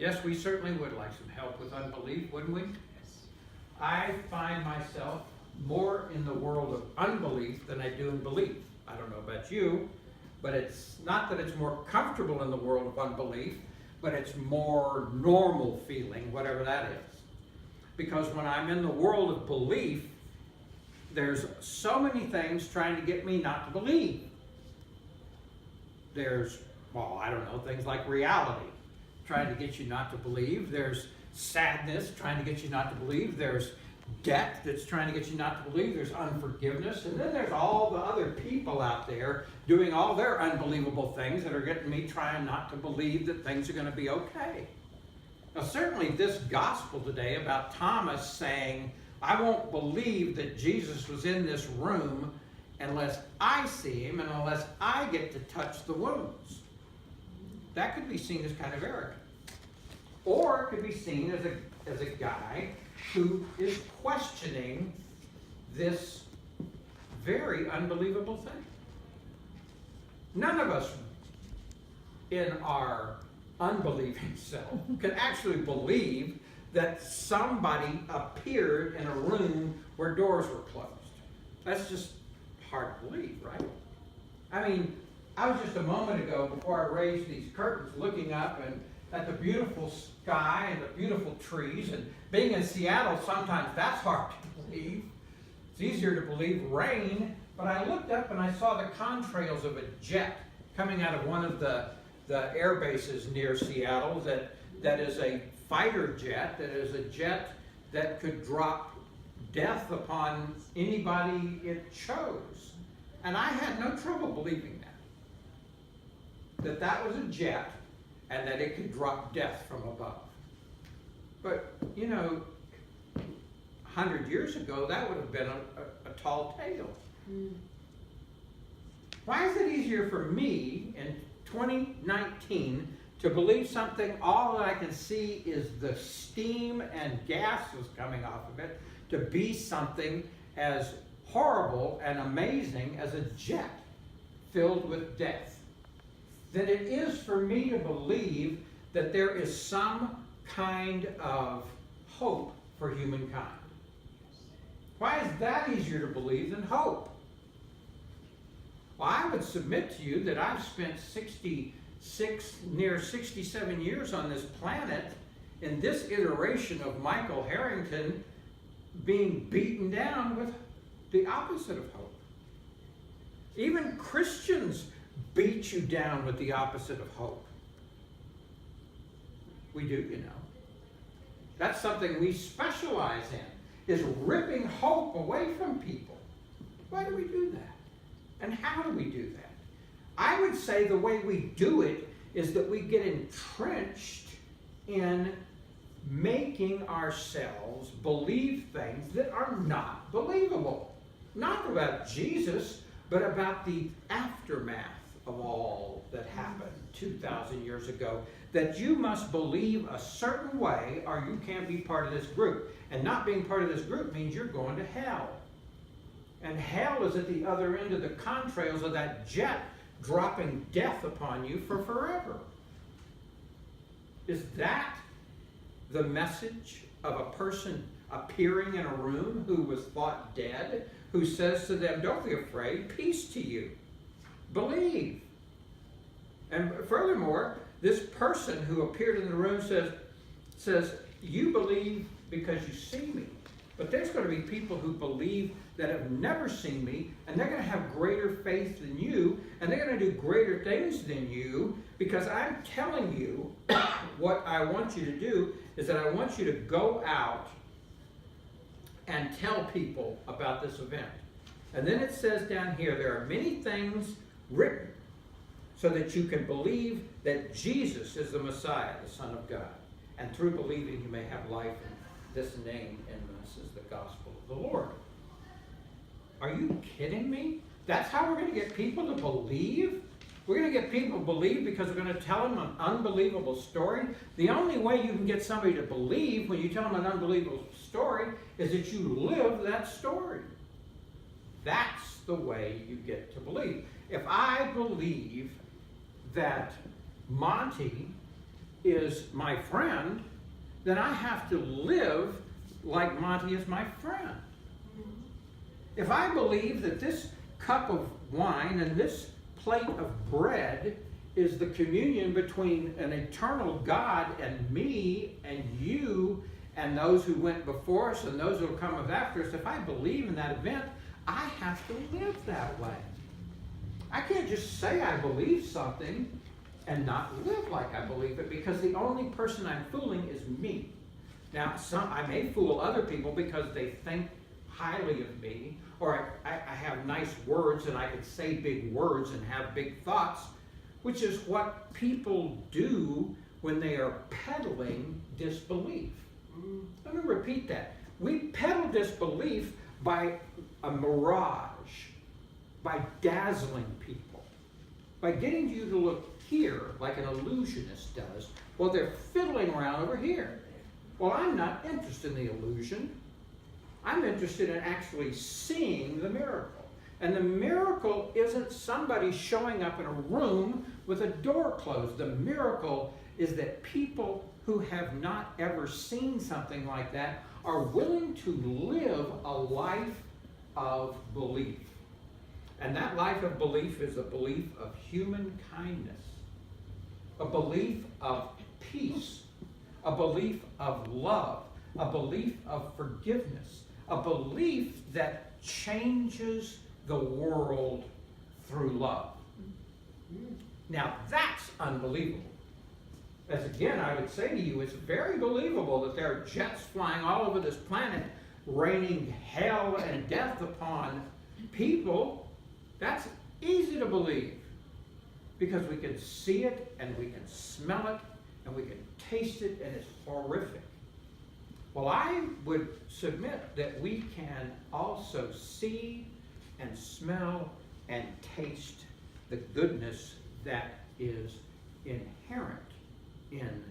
Yes, we certainly would like some help with unbelief, wouldn't we? I find myself more in the world of unbelief than I do in belief. I don't know about you, but it's not that it's more comfortable in the world of unbelief, but it's more normal feeling, whatever that is. Because when I'm in the world of belief, there's so many things trying to get me not to believe. There's, well, I don't know, things like reality trying to get you not to believe. There's sadness trying to get you not to believe. There's debt that's trying to get you not to believe. There's unforgiveness. And then there's all the other people out there doing all their unbelievable things that are getting me trying not to believe that things are going to be okay. Now, certainly this gospel today about Thomas saying, I won't believe that Jesus was in this room unless I see him and unless I get to touch the wounds. That could be seen as kind of arrogant. Or it could be seen as a guy who is questioning this very unbelievable thing. None of us in our unbelieving self can actually believe that somebody appeared in a room where doors were closed. That's just hard to believe, right? I mean, I was just a moment ago, before I raised these curtains, looking up and at the beautiful sky and the beautiful trees, and being in Seattle, sometimes that's hard to believe. It's easier to believe rain, but I looked up and I saw the contrails of a jet coming out of one of the air bases near Seattle that is a fighter jet, that is a jet that could drop death upon anybody it chose. And I had no trouble believing that was a jet and that it could drop death from above. But, you know, 100 years ago, that would have been a tall tale. Why is it easier for me in 2019 to believe something, all that I can see is the steam and gases coming off of it, to be something as horrible and amazing as a jet filled with death, than it is for me to believe that there is some kind of hope for humankind? Why is that easier to believe than hope? Well, I would submit to you that I've spent near 67 years on this planet in this iteration of Michael Harrington being beaten down with the opposite of hope. Even Christians beat you down with the opposite of hope. We do, you know. That's something we specialize in, is ripping hope away from people. Why do we do that? And how do we do that? I would say the way we do it is that we get entrenched in making ourselves believe things that are not believable. Not about Jesus, but about the aftermath of all that happened 2,000 years ago. That you must believe a certain way or you can't be part of this group. And not being part of this group means you're going to hell. And hell is at the other end of the contrails of that jet dropping death upon you for forever. Is that the message of a person appearing in a room who was thought dead, who says to them, don't be afraid, peace to you, believe? And furthermore, this person who appeared in the room says, you believe because you see me. But there's going to be people who believe that have never seen me, and they're going to have greater faith than you, and they're going to do greater things than you, because I'm telling you what I want you to do is that I want you to go out and tell people about this event. And then it says down here, there are many things written so that you can believe that Jesus is the Messiah, the Son of God. And through believing you may have life in this name, and this is the gospel of the Lord. Are you kidding me? That's how we're going to get people to believe? We're going to get people to believe because we're going to tell them an unbelievable story? The only way you can get somebody to believe when you tell them an unbelievable story is that you live that story. That's the way you get to believe. If I believe that Monty is my friend, then I have to live like Monty is my friend. If I believe that this cup of wine and this plate of bread is the communion between an eternal God and me and you and those who went before us and those who will come after us, if I believe in that event, I have to live that way. I can't just say I believe something and not live like I believe it, because the only person I'm fooling is me. Now, I may fool other people because they think highly of me, or I have nice words and I can say big words and have big thoughts, which is what people do when they are peddling disbelief. Let me repeat that. We peddle disbelief by a mirage, by dazzling people, by getting you to look here like an illusionist does while they're fiddling around over here. Well, I'm not interested in the illusion. I'm interested in actually seeing the miracle. And the miracle isn't somebody showing up in a room with a door closed. The miracle is that people who have not ever seen something like that are willing to live a life of belief. And that life of belief is a belief of human kindness, a belief of peace, a belief of love, a belief of forgiveness, a belief that changes the world through love. Now that's unbelievable. As again, I would say to you, it's very believable that there are jets flying all over this planet, raining hell and death upon people. That's easy to believe, because we can see it and we can smell it and we can taste it, and it's horrific. Well, I would submit that we can also see and smell and taste the goodness that is inherent in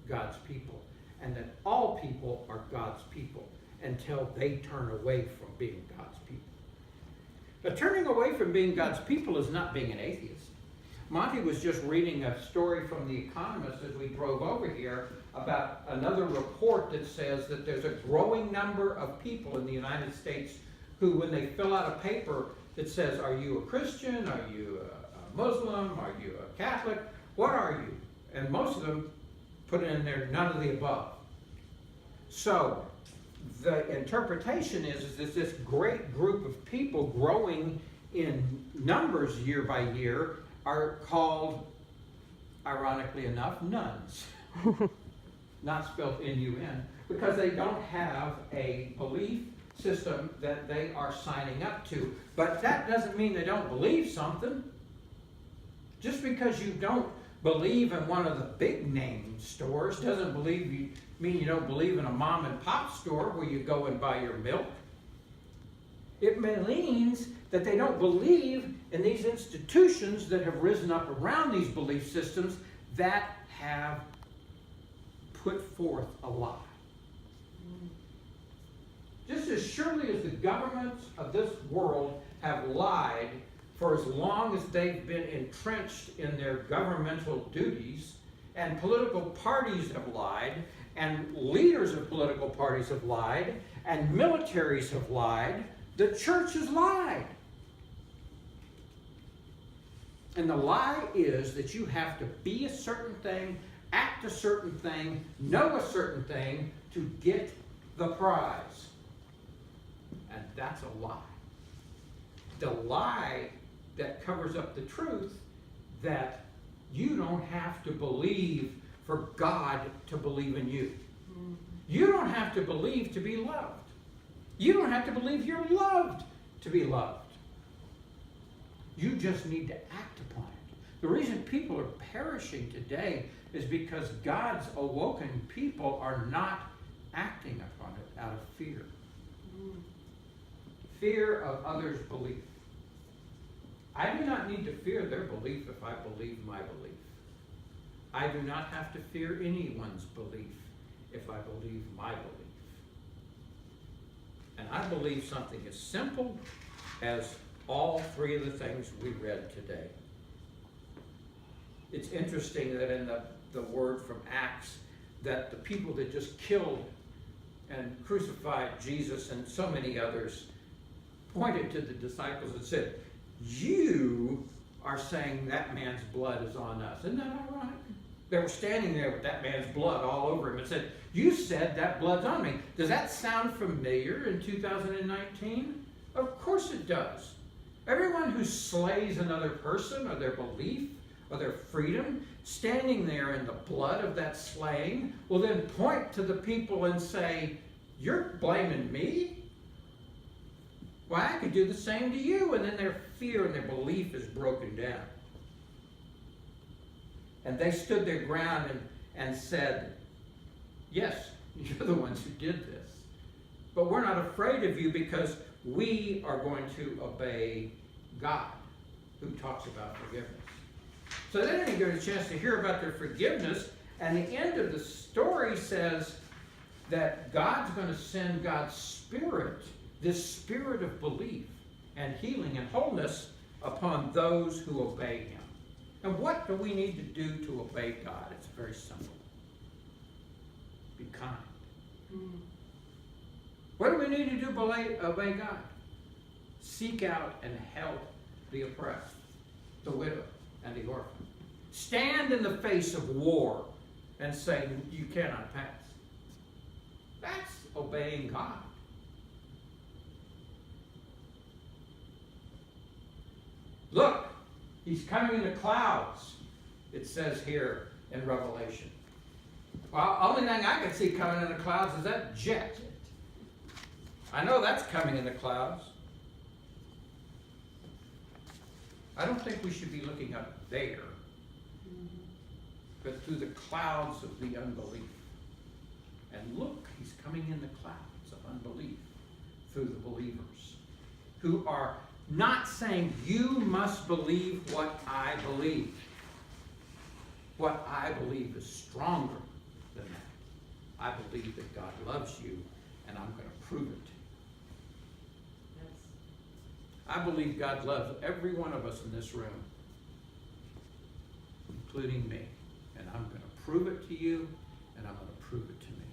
God's people, and that all people are God's people until they turn away from being God's people. But turning away from being God's people is not being an atheist. Monty was just reading a story from The Economist as we drove over here about another report that says that there's a growing number of people in the United States who, when they fill out a paper that says, are you a Christian, are you a Muslim, are you a Catholic, what are you? And most of them put in there none of the above. So the interpretation is that this great group of people growing in numbers year by year are called, ironically enough, nuns. Not spelled N-U-N, because they don't have a belief system that they are signing up to. But that doesn't mean they don't believe something. Just because you don't believe in one of the big name stores doesn't mean you don't believe in a mom and pop store where you go and buy your milk. It means that they don't believe in these institutions that have risen up around these belief systems that have put forth a lie. Just as surely as the governments of this world have lied for as long as they've been entrenched in their governmental duties, and political parties have lied, and leaders of political parties have lied, and militaries have lied, the church has lied. And the lie is that you have to be a certain thing, act a certain thing, know a certain thing to get the prize. And that's a lie. The lie that covers up the truth that you don't have to believe for God to believe in you. You don't have to believe to be loved. You don't have to believe you're loved to be loved. You just need to act upon it. The reason people are perishing today is because God's awoken people are not acting upon it out of fear. Fear of others' belief. I do not need to fear their belief if I believe my belief. I do not have to fear anyone's belief if I believe my belief. And I believe something as simple as all three of the things we read today. It's interesting that in the the word from Acts that the people that just killed and crucified Jesus and so many others pointed to the disciples and said, "You are saying that man's blood is on us." Isn't that ironic? They were standing there with that man's blood all over him and said, "You said that blood's on me." Does that sound familiar in 2019? Of course it does. Everyone who slays another person or their belief or their freedom, standing there in the blood of that slaying, will then point to the people and say, "You're blaming me? Why, I could do the same to you." And then their fear and their belief is broken down. And they stood their ground and said, "Yes, you're the ones who did this. But we're not afraid of you because we are going to obey God, who talks about forgiveness." So they didn't get a chance to hear about their forgiveness. And the end of the story says that God's going to send God's Spirit, this spirit of belief and healing and wholeness, upon those who obey Him. And what do we need to do to obey God? It's very simple. Be kind. What do we need to do to obey God? Seek out and help the oppressed, the widow, and the orphan. Stand in the face of war and say, "You cannot pass." That's obeying God. Look, He's coming in the clouds, it says here in Revelation. Well, only thing I can see coming in the clouds is that jet. I know that's coming in the clouds. I don't think we should be looking up there, but through the clouds of the unbelief. And look, He's coming in the clouds of unbelief through the believers who are not saying, "You must believe what I believe." What I believe is stronger than that. I believe that God loves you, and I'm going to prove it. I believe God loves every one of us in this room, including me. And I'm going to prove it to you, and I'm going to prove it to me.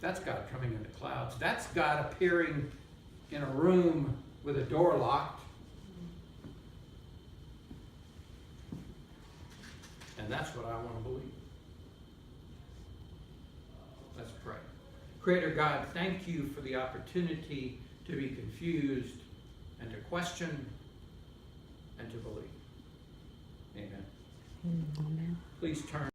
That's God coming in the clouds. That's God appearing in a room with a door locked. And that's what I want to believe. Let's pray. Creator God, thank you for the opportunity to be confused and to question and to believe. Amen. Amen. Please turn.